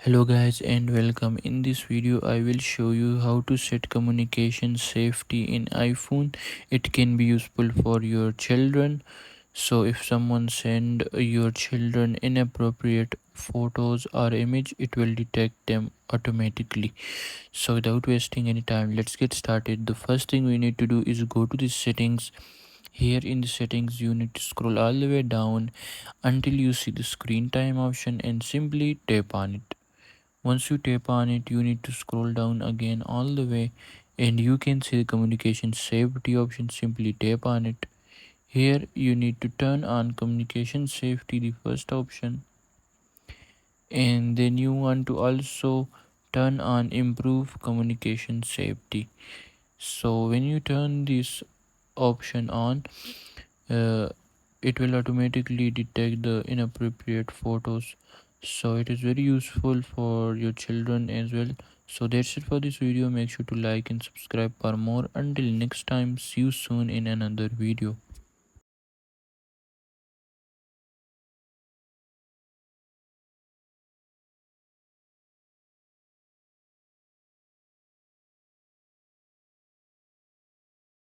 Hello guys and welcome. In this video I will show you how to set communication safety in iPhone. It can be useful for your children. So if someone send your children inappropriate photos or image, it will detect them automatically. So without wasting any time, let's get started. The first thing we need to do is go to the settings. Here in the settings you need to scroll all the way down until you see the screen time option and simply tap on it. Once you tap on it, you need to scroll down again all the way and you can see the communication safety option. Simply tap on it. Here you need to turn on communication safety, the first option, and then you want to also turn on improve communication safety. So when you turn this option on, uh, it will automatically detect the inappropriate photos, so it is very useful for your children as well. So that's it for this video. Make sure to like and subscribe for more. Until next time, see you soon in another video.